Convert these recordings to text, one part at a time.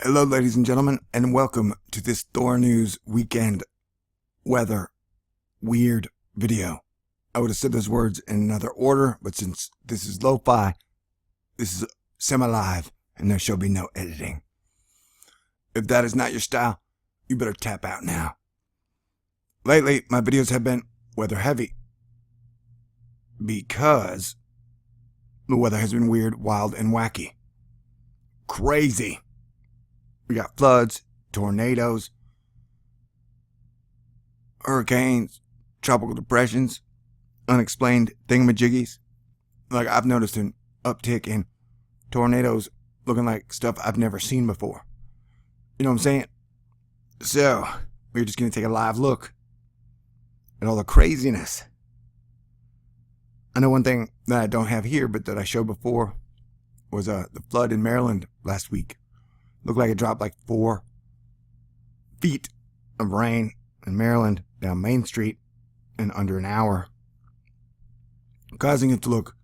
Hello, ladies and gentlemen, and welcome to this THORnews weekend weather weird video. I would have said those words in another order, but since this is Lowfi, this is semi-live, and there shall be no editing. If that is not your style, you better tap out now. Lately, my videos have been weather heavy because the weather has been weird, wild, and wacky. Crazy. We got floods, tornadoes, hurricanes, tropical depressions, unexplained thingamajiggies. Like, I've noticed an uptick in tornadoes looking like stuff I've never seen before. You know what I'm saying? So, we're just going to take a live look at all the craziness. I know one thing that I don't have here, but that I showed before, was the flood in Maryland last week. Looked like it dropped like 4 feet of rain in Maryland down Main Street in under an hour, causing it to look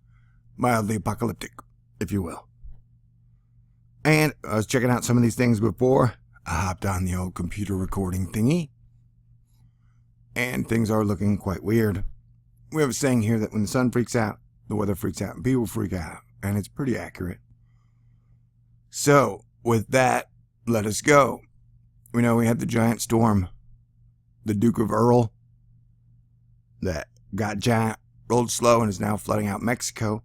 mildly apocalyptic, if you will. And I was checking out some of these things before I hopped on the old computer recording thingy, and things are looking quite weird. We have a saying here that when the sun freaks out, the weather freaks out, and people freak out, and it's pretty accurate. So, with that, let us go. We know we had the giant storm, the Duke of Earl, that got giant, rolled slow, and is now flooding out Mexico.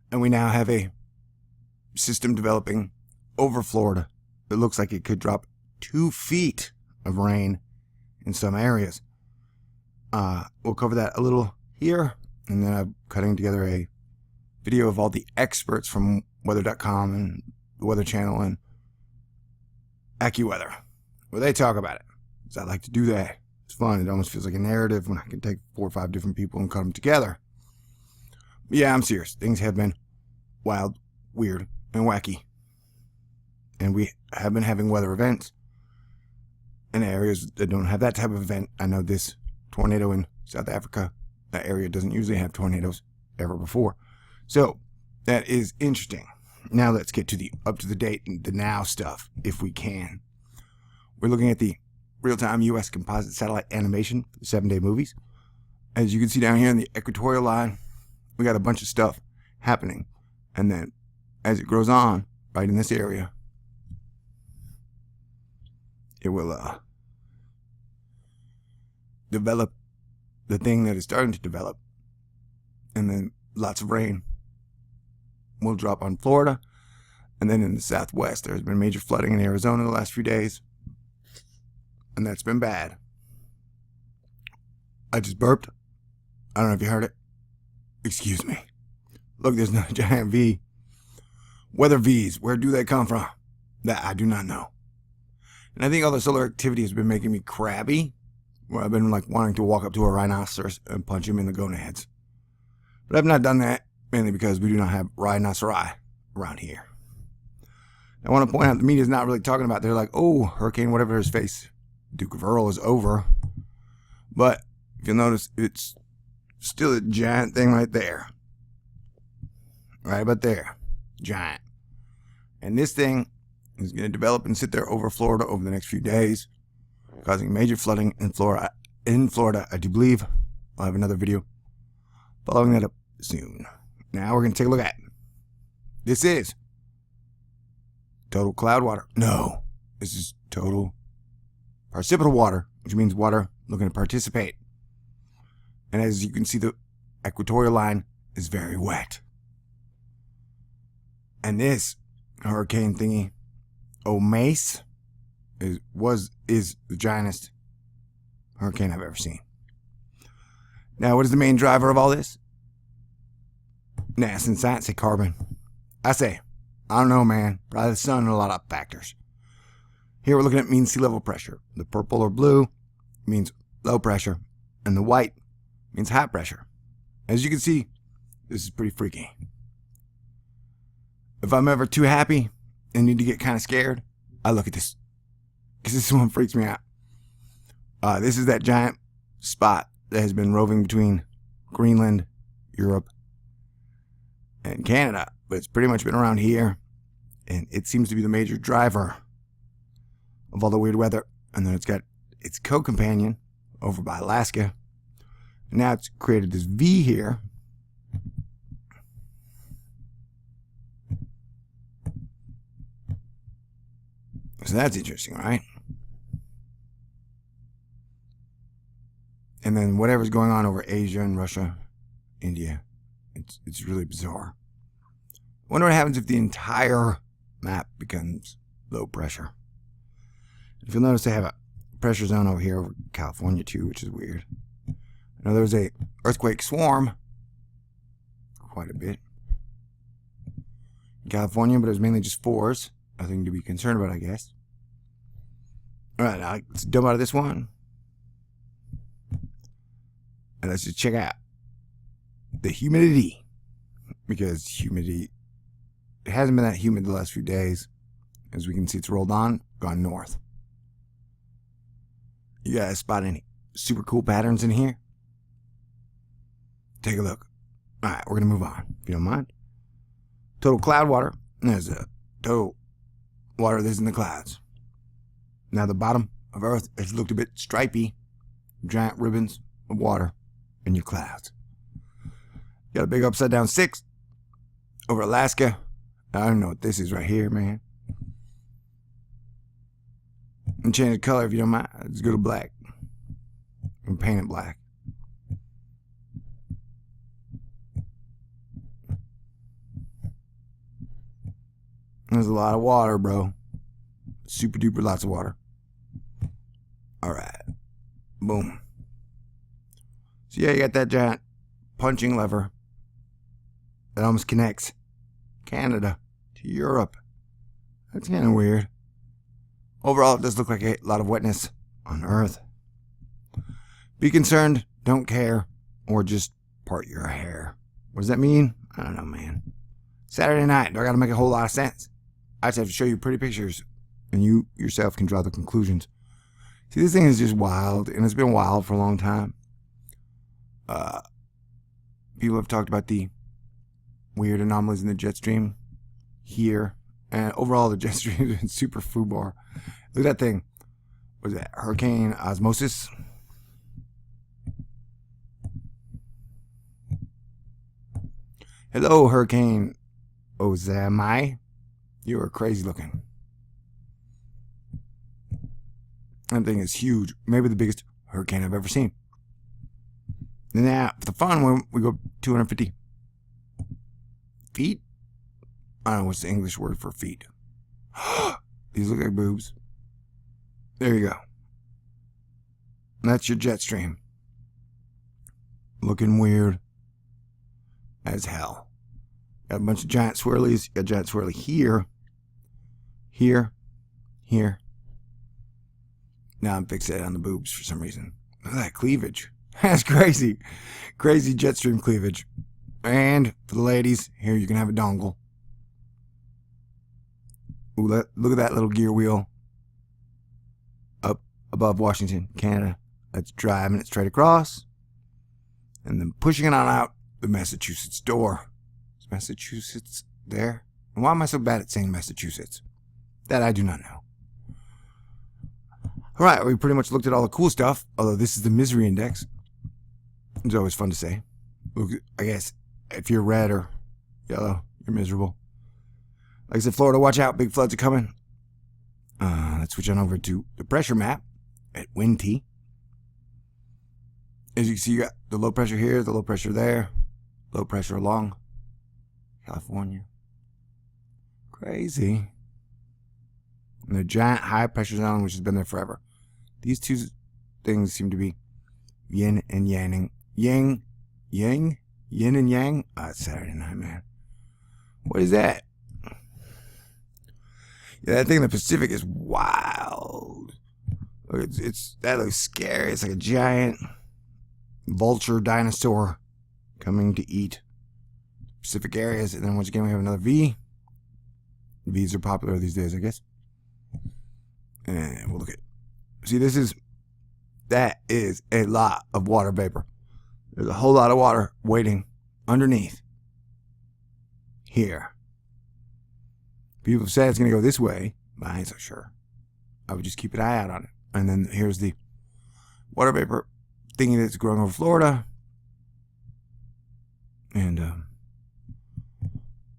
And we now have a system developing over Florida that looks like it could drop 2 feet of rain in some areas. We'll cover that a little here, and then I'm cutting together a video of all the experts from weather.com and the Weather Channel and AccuWeather, where they talk about it. So I like to do that. It's fun. It almost feels like a narrative when I can take 4 or 5 different people and cut them together. But yeah, I'm serious. Things have been wild, weird, and wacky. And we have been having weather events in areas that don't have that type of event. I know this tornado in South Africa, that area doesn't usually have tornadoes ever before. So that is interesting. Now let's get to the up-to-the-date and the now stuff, if we can. We're looking at the real-time U.S. composite satellite animation for the 7-day movies. As you can see down here in the equatorial line, we got a bunch of stuff happening. And then, as it grows on, right in this area, it will develop the thing that is starting to develop. And then lots of rain will drop on Florida, and then in the southwest there's been major flooding in Arizona the last few days, and that's been bad. I just burped. I don't know if you heard it. Excuse me. Look, there's no giant V. Weather V's, where do they come from? That I do not know. And I think all the solar activity has been making me crabby, where I've been like wanting to walk up to a rhinoceros and punch him in the gonads. But I've not done that, mainly because we do not have rhinoceri around here. I want to point out the media is not really talking about, they're like, oh, hurricane whatever his face, Duke of Earl, is over. But if you'll notice, it's still a giant thing right there. Right about there. Giant. And this thing is going to develop and sit there over Florida over the next few days, causing major flooding in Florida. I do believe I'll have another video following that up soon. Now we're going to take a look at it. This is total cloud water. No, this is total precipitable water, which means water looking to participate. And as you can see, the equatorial line is very wet. And this hurricane thingy, Omais, is the giantest hurricane I've ever seen. Now, what is the main driver of all this? NASA and science say carbon. I don't know, man. Probably the sun and a lot of factors. Here we're looking at mean sea level pressure. The purple or blue means low pressure, and the white means high pressure. As you can see, this is pretty freaky. If I'm ever too happy and need to get kind of scared, I look at this, because this one freaks me out. This is that giant spot that has been roving between Greenland, Europe, and Canada, but it's pretty much been around here, and it seems to be the major driver of all the weird weather. And then it's got its co-companion over by Alaska. And now it's created this V here. So that's interesting, right? And then whatever's going on over Asia and Russia, India, it's really bizarre. I wonder what happens if the entire map becomes low pressure. If you'll notice, they have a pressure zone over here over California too, which is weird. I know there was a earthquake swarm quite a bit in California, but it was mainly just 4s. Nothing to be concerned about, I guess. Alright, now let's dump out of this one. And let's just check out the humidity. Because humidity, it hasn't been that humid the last few days. As we can see, it's rolled on, gone north. You guys spot any super cool patterns in here? Take a look. Alright, we're going to move on, if you don't mind. Total cloud water. There's a total water that's in the clouds. Now the bottom of Earth has looked a bit stripy. Giant ribbons of water in your clouds. Got a big upside down 6 over Alaska. I don't know what this is right here, man. And change the color if you don't mind. Let's go to black. And paint it black. There's a lot of water, bro. Super duper lots of water. Alright. Boom. So yeah, you got that giant punching lever that almost connects Canada to Europe. That's kind of weird. Overall, it does look like a lot of wetness on Earth. Be concerned, don't care, or just part your hair. What does that mean? I don't know, man. Saturday night, do I gotta make a whole lot of sense? I just have to show you pretty pictures, and you yourself can draw the conclusions. See, this thing is just wild, and it's been wild for a long time. People have talked about the weird anomalies in the jet stream here, and overall the jet stream has been super foobar. Look at that thing. What is that? Hurricane Osmosis? Hello, Hurricane Omais. You are crazy looking. That thing is huge. Maybe the biggest hurricane I've ever seen. Now, for the fun one, we go 250 feet. I don't know what's the English word for feet. These look like boobs. There you go. That's your jet stream. Looking weird as hell. Got a bunch of giant swirlies. Got a giant swirly here. Here. Here. Now I'm fixated on the boobs for some reason. Look at that cleavage. That's crazy. Crazy jet stream cleavage. And for the ladies, here you can have a dongle. Ooh, look at that little gear wheel up above Washington, Canada. That's driving it straight across. And then pushing it on out the Massachusetts door. Is Massachusetts there? And why am I so bad at saying Massachusetts? That I do not know. Alright, we pretty much looked at all the cool stuff, although this is the misery index. It's always fun to say. Look, I guess if you're red or yellow, you're miserable. Like I said, Florida, watch out, big floods are coming. Let's switch on over to the pressure map at wind T. As you can see, you got the low pressure here, the low pressure there, low pressure along California. Crazy. And the giant high pressure zone, which has been there forever. These two things seem to be yin and yang. Yin and yang. It's Saturday night, man. What is that? Yeah, that thing in the Pacific is wild. Look, that looks scary. It's like a giant vulture dinosaur coming to eat Pacific areas. And then once again, we have another V. V's are popular these days, I guess. And we'll look at. See, that is a lot of water vapor. There's a whole lot of water waiting underneath here. People have said it's going to go this way, but I ain't so sure. I would just keep an eye out on it. And then here's the water vapor thingy that's growing over Florida. And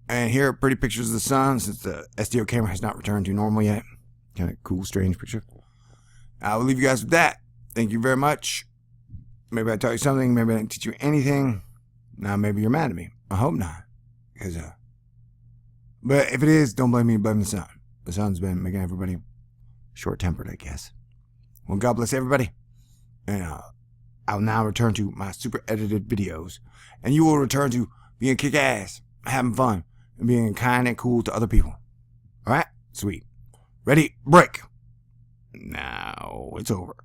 here are pretty pictures of the sun, since the SDO camera has not returned to normal yet. Kind of cool, strange picture. I will leave you guys with that. Thank you very much. Maybe I taught you something. Maybe I didn't teach you anything. Now maybe you're mad at me. I hope not. But if it is, don't blame me. Blame the sun. The sun's been making everybody short-tempered, I guess. Well, God bless everybody. And I'll now return to my super edited videos. And you will return to being kick-ass, having fun, and being kind and cool to other people. All right? Sweet. Ready? Break. Now it's over.